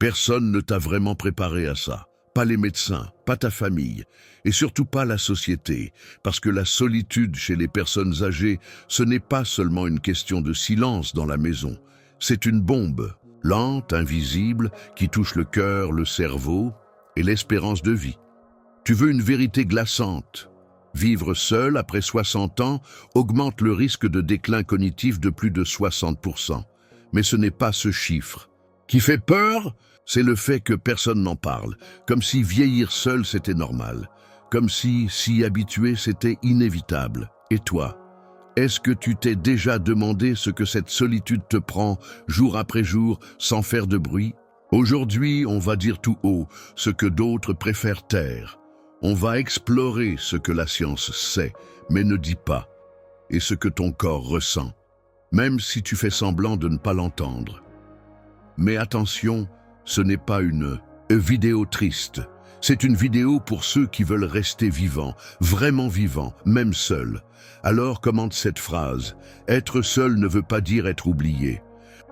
Personne ne t'a vraiment préparé à ça. Pas les médecins, pas ta famille, et surtout pas la société, parce que la solitude chez les personnes âgées, ce n'est pas seulement une question de silence dans la maison, c'est une bombe, lente, invisible, qui touche le cœur, le cerveau et l'espérance de vie. Tu veux une vérité glaçante. Vivre seul après 60 ans augmente le risque de déclin cognitif de plus de 60%. Mais ce n'est pas ce chiffre. Qui fait peur, c'est le fait que personne n'en parle, comme si vieillir seul c'était normal, comme si s'y habituer c'était inévitable. Et toi, est-ce que tu t'es déjà demandé ce que cette solitude te prend jour après jour sans faire de bruit? Aujourd'hui, on va dire tout haut ce que d'autres préfèrent taire. On va explorer ce que la science sait, mais ne dit pas, et ce que ton corps ressent, même si tu fais semblant de ne pas l'entendre. Mais attention, ce n'est pas une vidéo triste. C'est une vidéo pour ceux qui veulent rester vivants, vraiment vivants, même seuls. Alors commente cette phrase. Être seul ne veut pas dire être oublié.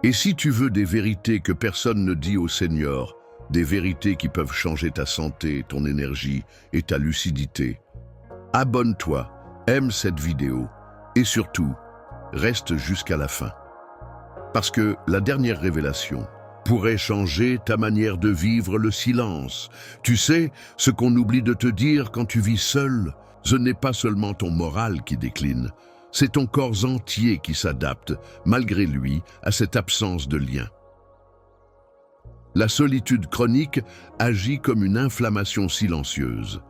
Et si tu veux des vérités que personne ne dit aux seniors, des vérités qui peuvent changer ta santé, ton énergie et ta lucidité, abonne-toi, aime cette vidéo et surtout, reste jusqu'à la fin. Parce que la dernière révélation pourrait changer ta manière de vivre le silence. Tu sais, ce qu'on oublie de te dire quand tu vis seul, ce n'est pas seulement ton moral qui décline, c'est ton corps entier qui s'adapte, malgré lui, à cette absence de lien. La solitude chronique agit comme une inflammation silencieuse.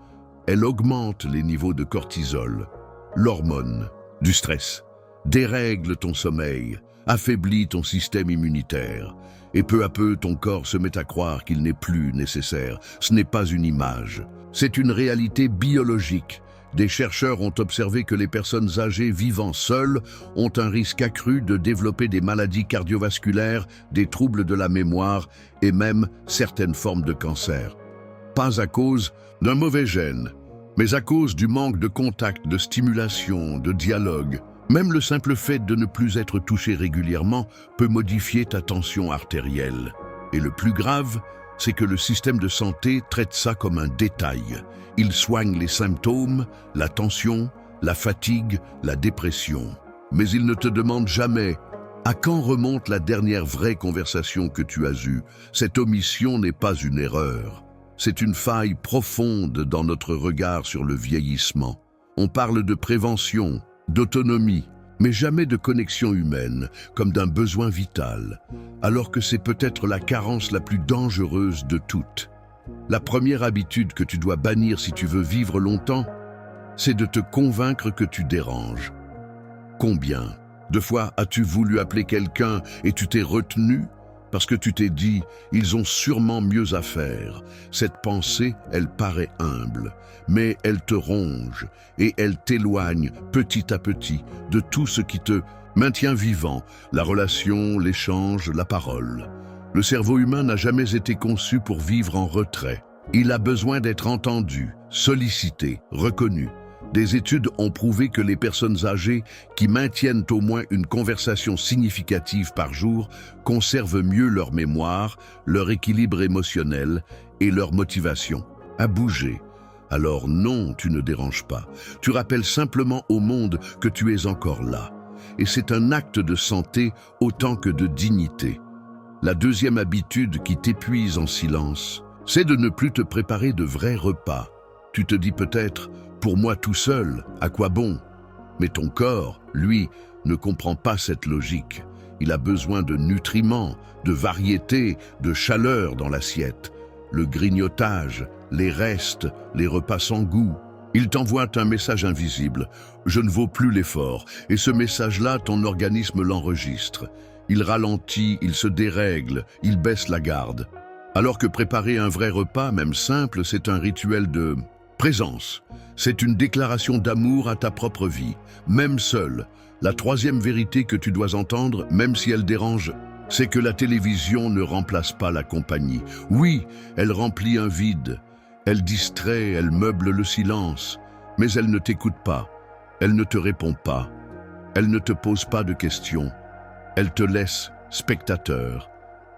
Elle augmente les niveaux de cortisol, l'hormone du stress, dérègle ton sommeil, affaiblit ton système immunitaire, et peu à peu ton corps se met à croire qu'il n'est plus nécessaire. Ce n'est pas une image, c'est une réalité biologique. Des chercheurs ont observé que les personnes âgées vivant seules ont un risque accru de développer des maladies cardiovasculaires, des troubles de la mémoire et même certaines formes de cancer. Pas à cause d'un mauvais gène, mais à cause du manque de contact, de stimulation, de dialogue. Même le simple fait de ne plus être touché régulièrement peut modifier ta tension artérielle. Et le plus grave, c'est que le système de santé traite ça comme un détail. Il soigne les symptômes, la tension, la fatigue, la dépression. Mais il ne te demande jamais à quand remonte la dernière vraie conversation que tu as eue. Cette omission n'est pas une erreur. C'est une faille profonde dans notre regard sur le vieillissement. On parle de prévention, d'autonomie, mais jamais de connexion humaine, comme d'un besoin vital, alors que c'est peut-être la carence la plus dangereuse de toutes. La première habitude que tu dois bannir si tu veux vivre longtemps, c'est de te convaincre que tu déranges. Combien de fois as-tu voulu appeler quelqu'un et tu t'es retenu parce que tu t'es dit « ils ont sûrement mieux à faire ». Cette pensée, elle paraît humble, mais elle te ronge et elle t'éloigne petit à petit de tout ce qui te maintient vivant, la relation, l'échange, la parole. Le cerveau humain n'a jamais été conçu pour vivre en retrait. Il a besoin d'être entendu, sollicité, reconnu. Des études ont prouvé que les personnes âgées qui maintiennent au moins une conversation significative par jour conservent mieux leur mémoire, leur équilibre émotionnel et leur motivation à bouger. Alors non, tu ne déranges pas. Tu rappelles simplement au monde que tu es encore là. Et c'est un acte de santé autant que de dignité. La deuxième habitude qui t'épuise en silence, c'est de ne plus te préparer de vrais repas. Tu te dis peut-être « pour moi tout seul, à quoi bon ?» Mais ton corps, lui, ne comprend pas cette logique. Il a besoin de nutriments, de variété, de chaleur dans l'assiette. Le grignotage, les restes, les repas sans goût. Il t'envoie un message invisible. Je ne vaux plus l'effort. Et ce message-là, ton organisme l'enregistre. Il ralentit, il se dérègle, il baisse la garde. Alors que préparer un vrai repas, même simple, c'est un rituel de présence. C'est une déclaration d'amour à ta propre vie, même seule. La troisième vérité que tu dois entendre, même si elle dérange, c'est que la télévision ne remplace pas la compagnie. Oui, elle remplit un vide. Elle distrait, elle meuble le silence, mais elle ne t'écoute pas, elle ne te répond pas, elle ne te pose pas de questions, elle te laisse spectateur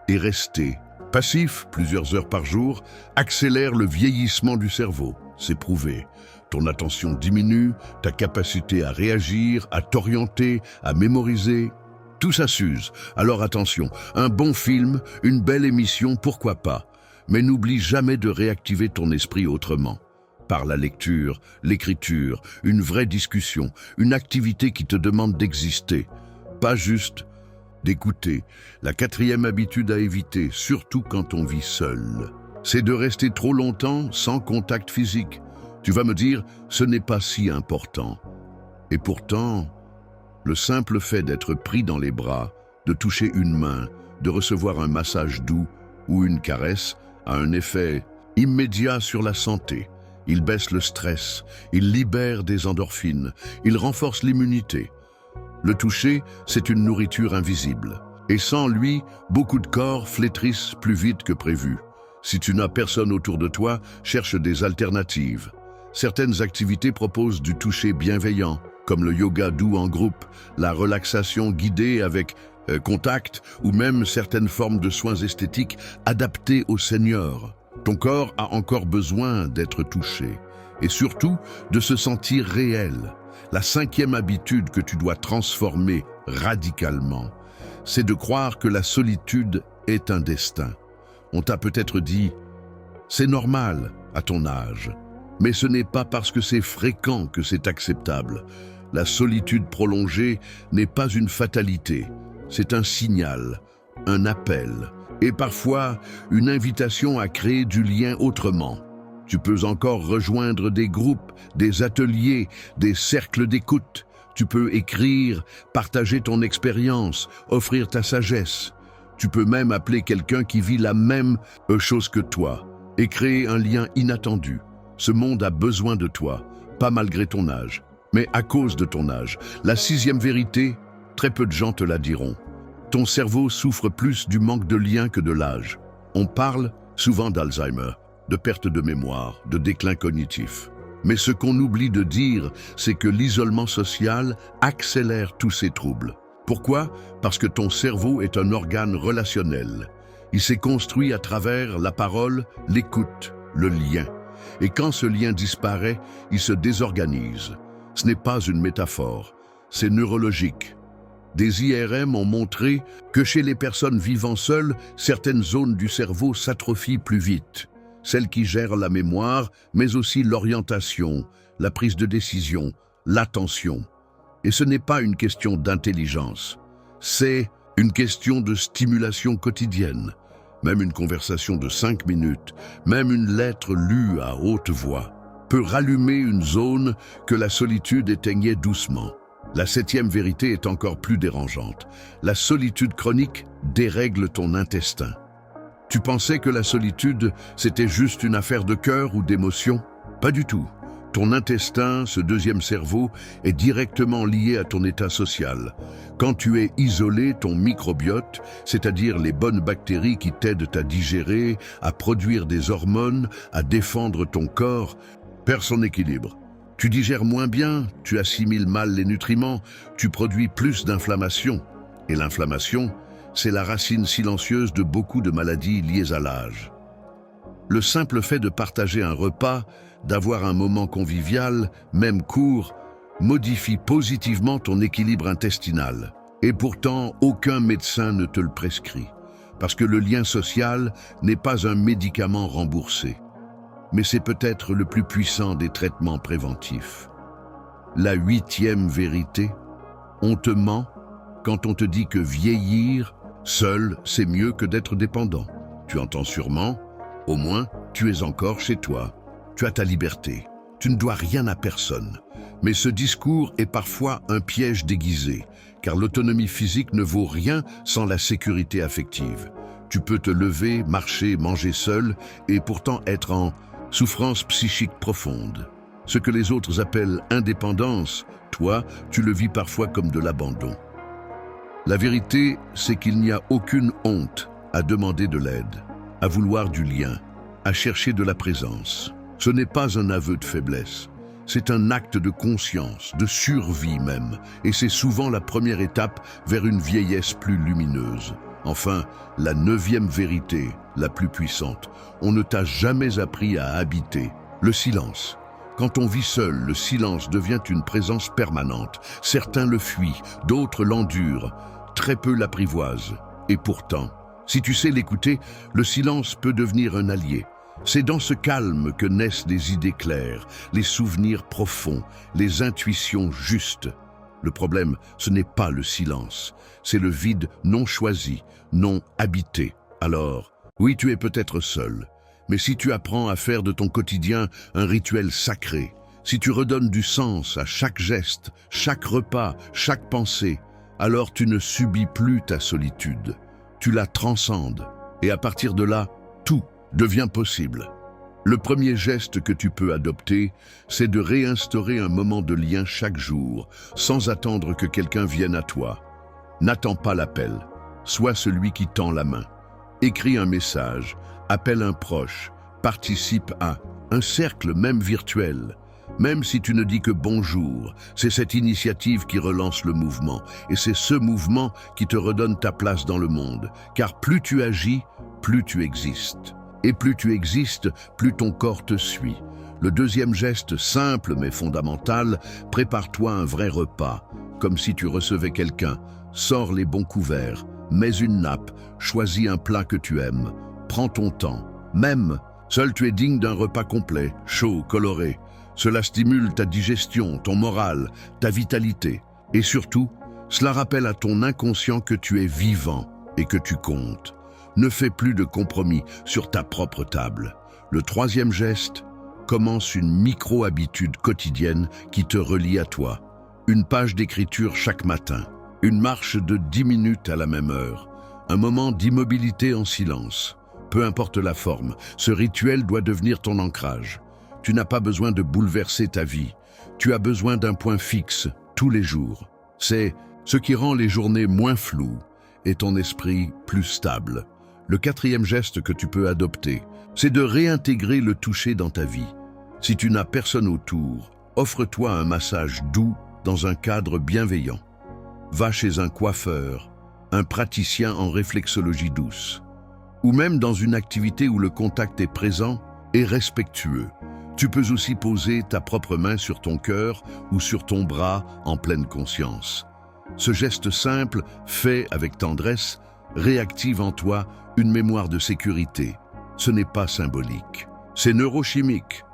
et rester passif, plusieurs heures par jour, accélère le vieillissement du cerveau. C'est prouvé. Ton attention diminue, ta capacité à réagir, à t'orienter, à mémoriser, tout ça s'use. Alors attention, un bon film, une belle émission, pourquoi pas. Mais n'oublie jamais de réactiver ton esprit autrement. Par la lecture, l'écriture, une vraie discussion, une activité qui te demande d'exister. Pas juste d'écouter. La quatrième habitude à éviter, surtout quand on vit seul, c'est de rester trop longtemps sans contact physique. Tu vas me dire, ce n'est pas si important. Et pourtant, le simple fait d'être pris dans les bras, de toucher une main, de recevoir un massage doux ou une caresse a un effet immédiat sur la santé. Il baisse le stress, il libère des endorphines, il renforce l'immunité. Le toucher, c'est une nourriture invisible. Et sans lui, beaucoup de corps flétrissent plus vite que prévu. Si tu n'as personne autour de toi, cherche des alternatives. Certaines activités proposent du toucher bienveillant, comme le yoga doux en groupe, la relaxation guidée avec contact ou même certaines formes de soins esthétiques adaptés aux seniors. Ton corps a encore besoin d'être touché et surtout de se sentir réel. La cinquième habitude que tu dois transformer radicalement, c'est de croire que la solitude est un destin. On t'a peut-être dit « c'est normal à ton âge ». Mais ce n'est pas parce que c'est fréquent que c'est acceptable. La solitude prolongée n'est pas une fatalité, c'est un signal, un appel, et parfois une invitation à créer du lien autrement. Tu peux encore rejoindre des groupes, des ateliers, des cercles d'écoute. Tu peux écrire, partager ton expérience, offrir ta sagesse. Tu peux même appeler quelqu'un qui vit la même chose que toi et créer un lien inattendu. Ce monde a besoin de toi, pas malgré ton âge, mais à cause de ton âge. La sixième vérité, très peu de gens te la diront. Ton cerveau souffre plus du manque de lien que de l'âge. On parle souvent d'Alzheimer, de perte de mémoire, de déclin cognitif. Mais ce qu'on oublie de dire, c'est que l'isolement social accélère tous ces troubles. Pourquoi? Parce que ton cerveau est un organe relationnel. Il s'est construit à travers la parole, l'écoute, le lien. Et quand ce lien disparaît, il se désorganise. Ce n'est pas une métaphore, c'est neurologique. Des IRM ont montré que chez les personnes vivant seules, certaines zones du cerveau s'atrophient plus vite. Celles qui gèrent la mémoire, mais aussi l'orientation, la prise de décision, l'attention. Et ce n'est pas une question d'intelligence, c'est une question de stimulation quotidienne. Même une conversation de 5 minutes, même une lettre lue à haute voix, peut rallumer une zone que la solitude éteignait doucement. La septième vérité est encore plus dérangeante. La solitude chronique dérègle ton intestin. Tu pensais que la solitude, c'était juste une affaire de cœur ou d'émotion? Pas du tout. Ton intestin, ce deuxième cerveau, est directement lié à ton état social. Quand tu es isolé, ton microbiote, c'est-à-dire les bonnes bactéries qui t'aident à digérer, à produire des hormones, à défendre ton corps, perd son équilibre. Tu digères moins bien, tu assimiles mal les nutriments, tu produis plus d'inflammation. Et l'inflammation, c'est la racine silencieuse de beaucoup de maladies liées à l'âge. Le simple fait de partager un repas, d'avoir un moment convivial, même court, modifie positivement ton équilibre intestinal. Et pourtant, aucun médecin ne te le prescrit, parce que le lien social n'est pas un médicament remboursé. Mais c'est peut-être le plus puissant des traitements préventifs. La huitième vérité, on te ment quand on te dit que vieillir, seul, c'est mieux que d'être dépendant. Tu entends sûrement, au moins, tu es encore chez toi. Tu as ta liberté. Tu ne dois rien à personne. Mais ce discours est parfois un piège déguisé, car l'autonomie physique ne vaut rien sans la sécurité affective. Tu peux te lever, marcher, manger seul, et pourtant être en souffrance psychique profonde. Ce que les autres appellent indépendance, toi, tu le vis parfois comme de l'abandon. La vérité, c'est qu'il n'y a aucune honte à demander de l'aide, à vouloir du lien, à chercher de la présence. Ce n'est pas un aveu de faiblesse, c'est un acte de conscience, de survie même, et c'est souvent la première étape vers une vieillesse plus lumineuse. Enfin, la 9e vérité, la plus puissante, on ne t'a jamais appris à habiter le silence. Quand on vit seul, le silence devient une présence permanente. Certains le fuient, d'autres l'endurent, très peu l'apprivoisent. Et pourtant, si tu sais l'écouter, le silence peut devenir un allié. C'est dans ce calme que naissent les idées claires, les souvenirs profonds, les intuitions justes. Le problème, ce n'est pas le silence, c'est le vide non choisi, non habité. Alors, oui, tu es peut-être seul, mais si tu apprends à faire de ton quotidien un rituel sacré, si tu redonnes du sens à chaque geste, chaque repas, chaque pensée, alors tu ne subis plus ta solitude, tu la transcendes, et à partir de là, tout devient possible. Le premier geste que tu peux adopter, c'est de réinstaurer un moment de lien chaque jour, sans attendre que quelqu'un vienne à toi. N'attends pas l'appel, sois celui qui tend la main. Écris un message, appelle un proche, participe à un cercle même virtuel. Même si tu ne dis que bonjour, c'est cette initiative qui relance le mouvement, et c'est ce mouvement qui te redonne ta place dans le monde, car plus tu agis, plus tu existes. Et plus tu existes, plus ton corps te suit. Le deuxième geste, simple mais fondamental, prépare-toi un vrai repas, comme si tu recevais quelqu'un. Sors les bons couverts, mets une nappe, choisis un plat que tu aimes, prends ton temps. Même, seul tu es digne d'un repas complet, chaud, coloré. Cela stimule ta digestion, ton moral, ta vitalité. Et surtout, cela rappelle à ton inconscient que tu es vivant et que tu comptes. Ne fais plus de compromis sur ta propre table. Le troisième geste, commence une micro-habitude quotidienne qui te relie à toi. Une page d'écriture chaque matin, une marche de 10 minutes à la même heure, un moment d'immobilité en silence. Peu importe la forme, ce rituel doit devenir ton ancrage. Tu n'as pas besoin de bouleverser ta vie. Tu as besoin d'un point fixe, tous les jours. C'est ce qui rend les journées moins floues et ton esprit plus stable. Le quatrième geste que tu peux adopter, c'est de réintégrer le toucher dans ta vie. Si tu n'as personne autour, offre-toi un massage doux dans un cadre bienveillant. Va chez un coiffeur, un praticien en réflexologie douce, ou même dans une activité où le contact est présent et respectueux. Tu peux aussi poser ta propre main sur ton cœur ou sur ton bras en pleine conscience. Ce geste simple, fait avec tendresse, réactive en toi une mémoire de sécurité. Ce n'est pas symbolique, c'est neurochimique.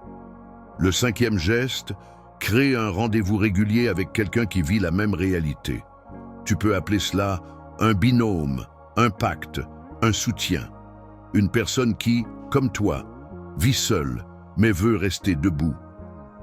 Le cinquième geste, crée un rendez-vous régulier avec quelqu'un qui vit la même réalité. Tu peux appeler cela un binôme, un pacte, un soutien. Une personne qui, comme toi, vit seule, mais veut rester debout.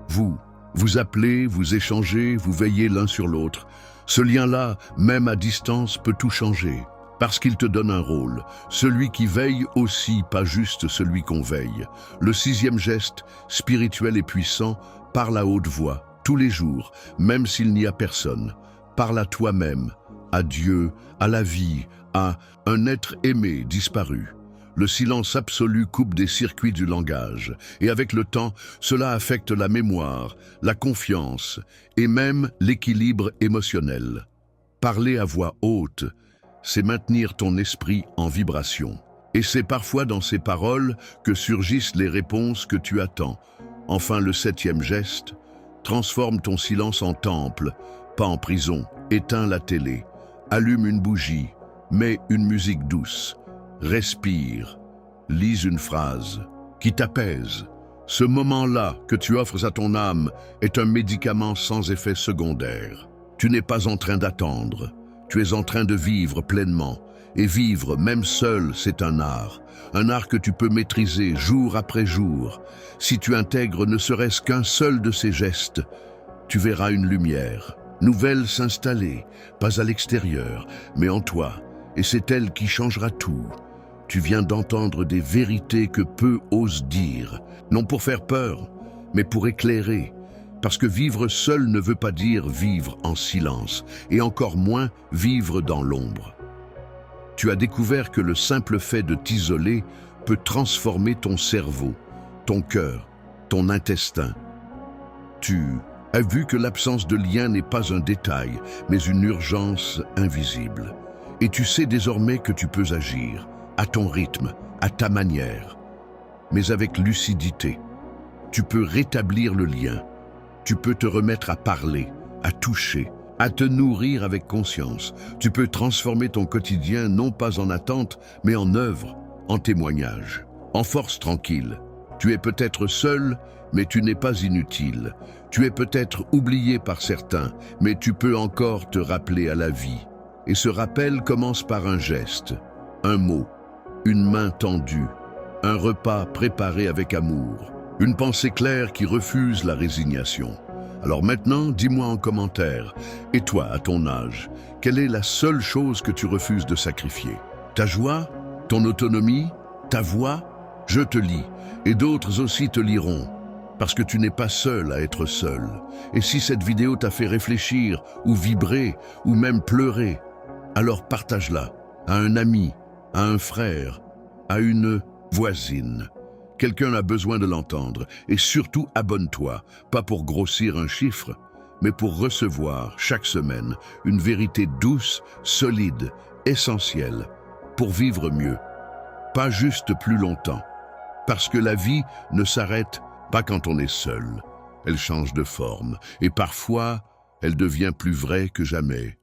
Vous appelez, vous échangez, vous veillez l'un sur l'autre. Ce lien-là, même à distance, peut tout changer. Parce qu'il te donne un rôle, celui qui veille aussi, pas juste celui qu'on veille. Le sixième geste, spirituel et puissant, parle à haute voix, tous les jours, même s'il n'y a personne. Parle à toi-même, à Dieu, à la vie, à un être aimé disparu. Le silence absolu coupe des circuits du langage, et avec le temps, cela affecte la mémoire, la confiance et même l'équilibre émotionnel. Parler à voix haute, c'est maintenir ton esprit en vibration. Et c'est parfois dans ces paroles que surgissent les réponses que tu attends. Enfin, le septième geste, transforme ton silence en temple, pas en prison. Éteins la télé, allume une bougie, mets une musique douce, respire, lis une phrase qui t'apaise. Ce moment-là que tu offres à ton âme est un médicament sans effet secondaire. Tu n'es pas en train d'attendre. Tu es en train de vivre pleinement. Et vivre, même seul, c'est un art que tu peux maîtriser jour après jour. Si tu intègres ne serait-ce qu'un seul de ces gestes, tu verras une lumière nouvelle s'installer, pas à l'extérieur, mais en toi. Et c'est elle qui changera tout. Tu viens d'entendre des vérités que peu osent dire, non pour faire peur, mais pour éclairer. Parce que vivre seul ne veut pas dire vivre en silence, et encore moins vivre dans l'ombre. Tu as découvert que le simple fait de t'isoler peut transformer ton cerveau, ton cœur, ton intestin. Tu as vu que l'absence de lien n'est pas un détail, mais une urgence invisible. Et tu sais désormais que tu peux agir, à ton rythme, à ta manière, mais avec lucidité. Tu peux rétablir le lien, tu peux te remettre à parler, à toucher, à te nourrir avec conscience. Tu peux transformer ton quotidien non pas en attente, mais en œuvre, en témoignage, en force tranquille. Tu es peut-être seul, mais tu n'es pas inutile. Tu es peut-être oublié par certains, mais tu peux encore te rappeler à la vie. Et ce rappel commence par un geste, un mot, une main tendue, un repas préparé avec amour, une pensée claire qui refuse la résignation. Alors maintenant, dis-moi en commentaire, et toi, à ton âge, quelle est la seule chose que tu refuses de sacrifier? Ta joie? Ton autonomie? Ta voix? Je te lis, et d'autres aussi te liront, parce que tu n'es pas seul à être seul. Et si cette vidéo t'a fait réfléchir, ou vibrer, ou même pleurer, alors partage-la à un ami, à un frère, à une voisine. Quelqu'un a besoin de l'entendre, et surtout abonne-toi, pas pour grossir un chiffre, mais pour recevoir chaque semaine une vérité douce, solide, essentielle, pour vivre mieux, pas juste plus longtemps. Parce que la vie ne s'arrête pas quand on est seul, elle change de forme, et parfois, elle devient plus vraie que jamais.